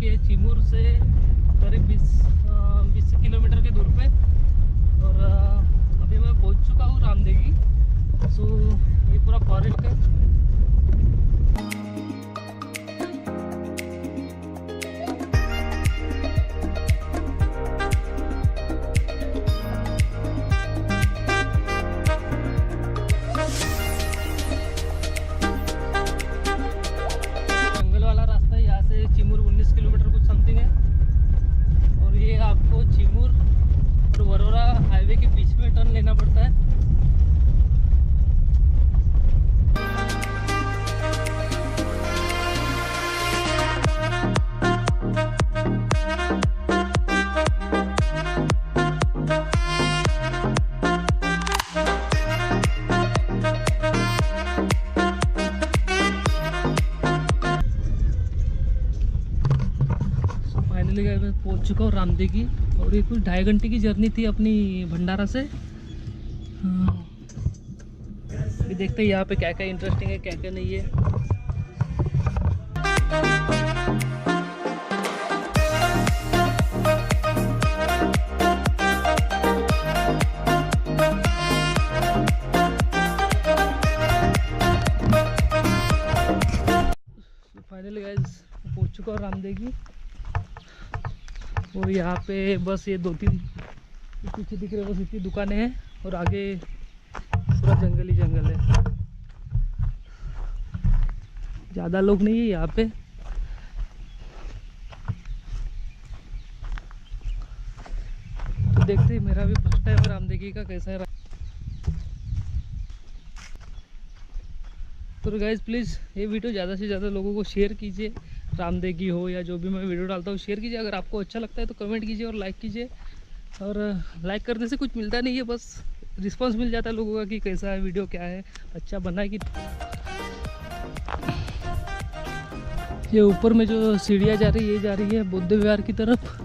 चुके हैं चिमूर से करीब 20 किलोमीटर के दूर पे। और अभी मैं पहुंच चुका हूँ रामदेगी। सो ये पूरा फॉरेस्ट है। चिमूर 19 किलोमीटर कुछ समथिंग है। और ये आपको चिमूर और वरोरा हाईवे के बीच में टर्न लेना पड़ता है। मैं पहुंच चुका हूँ रामदेगी। और ये कुछ 2.5 घंटे की जर्नी थी अपनी भंडारा से। अभी देखते हैं यहाँ पे क्या क्या इंटरेस्टिंग है, क्या क्या नहीं है। फाइनली गाइस पहुंच चुका हूँ रामदेगी। और यहाँ पे बस ये 2-3 पीछे दिख रहे बस इतनी दुकानें हैं और आगे पूरा जंगल ही जंगल है। ज़्यादा लोग नहीं है यहाँ पे। तो देखते हैं, मेरा भी फर्स्ट टाइम रामदेगी का कैसा है। तो गाइज प्लीज़ ये वीडियो ज़्यादा से ज़्यादा लोगों को शेयर कीजिए। रामदेगी हो या जो भी मैं वीडियो डालता हूँ शेयर कीजिए। अगर आपको अच्छा लगता है तो कमेंट कीजिए और लाइक कीजिए। और लाइक करने से कुछ मिलता नहीं है, बस रिस्पांस मिल जाता है लोगों का कि कैसा है वीडियो, क्या है, अच्छा बना है कि। ये ऊपर में जो सीढ़ियाँ जा रही है, ये जा रही है बौद्ध विहार की तरफ।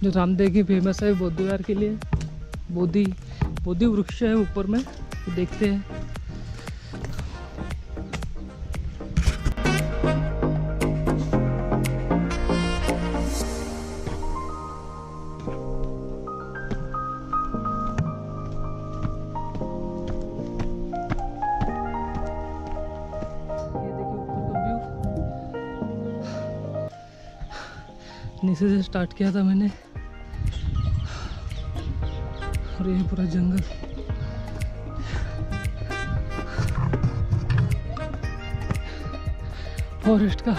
जो रामदेगी फेमस है बौद्ध विहार के लिए। बोधि वृक्ष है ऊपर में, तो देखते हैं। नीचे से स्टार्ट किया था मैंने। और ये पूरा जंगल। फॉरेस्ट का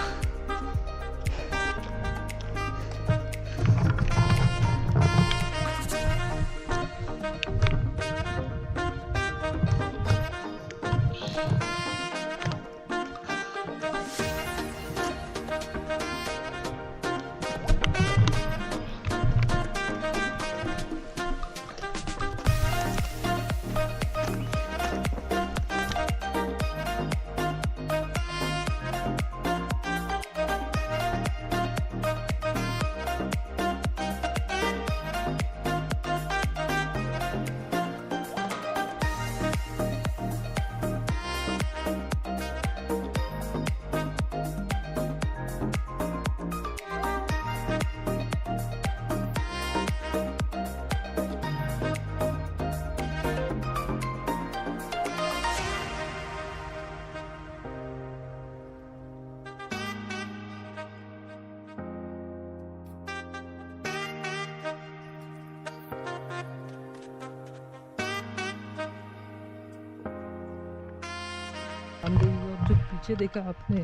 जो पीछे देखा आपने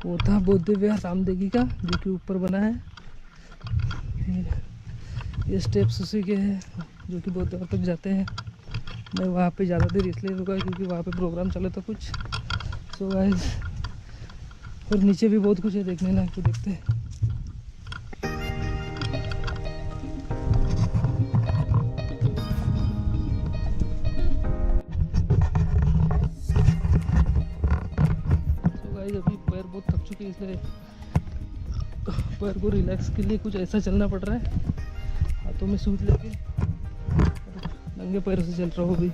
वो था बौद्ध विहार रामदेगी का, जो कि ऊपर बना है। ये स्टेप्स उसी के हैं जो कि बौद्ध विहार तक जाते हैं। मैं वहाँ पे ज़्यादा देर इसलिए रुका क्योंकि वहाँ पे प्रोग्राम चले था कुछ। सो गाइस, और नीचे भी बहुत कुछ है देखने लायक, तो देखते हैं। अभी पैर बहुत थक चुके हैं, इसलिए पैर को रिलैक्स के लिए कुछ ऐसा चलना पड़ रहा है। हाथों में सूट लेके नंगे पैरों से चल रहा हूँ अभी।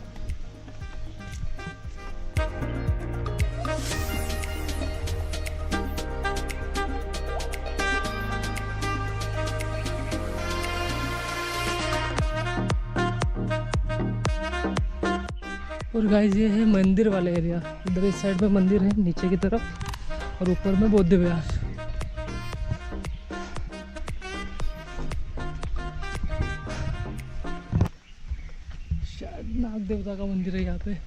और गाइस ये है मंदिर वाला एरिया। इधर इस साइड में मंदिर है नीचे की तरफ, और ऊपर में बौद्ध विहार। शायद नाग देवता का मंदिर है यहाँ पे।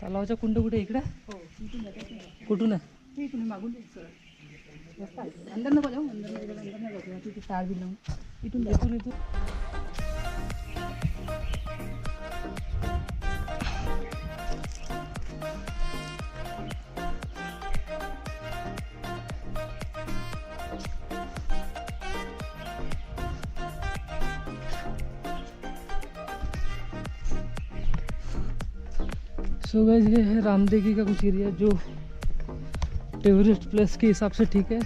तलावाच्या कुंड कुठे इकडे? कुठून आहे? इथून मागून रस्ता आहे. अंदर नको जाऊ, अंदर नको जाऊ. तिथे तार बी लावून इथून इथून इथून सो गाइस ये है रामदेगी का कुछ एरिया जो टूरिस्ट प्लेस के हिसाब से ठीक है।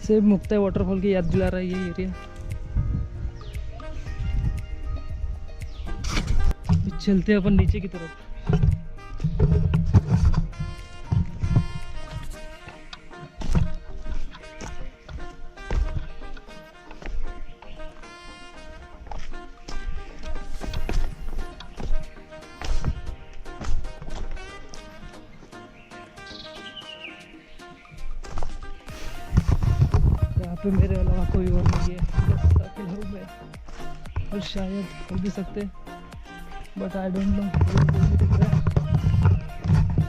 से मुक्ताई वाटरफॉल की याद दिला रहा है ये एरिया। चलते हैं अपन नीचे की तरफ। पे मेरे अलावा कोई और नहीं है, बस अकेला हूँ मैं, और शायद हो भी सकते, बट आई डोंट नो।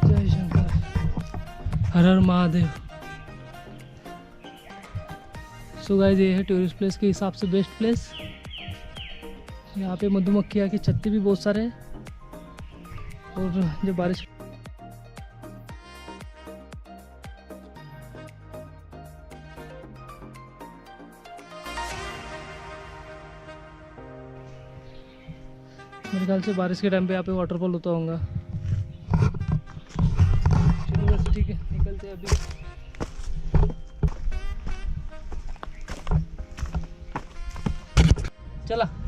जय शंकर, हर हर महादेव। सो गाइस ये है टूरिस्ट प्लेस के हिसाब से बेस्ट प्लेस। यहाँ पे मधुमक्खियाँ की छत्ते भी बहुत सारे हैं, और जब बारिश मेरे ख्याल से बारिश के टाइम पे यहाँ पे वाटरफॉल होता होगा। चलो बस ठीक है, निकलते हैं अभी। चला।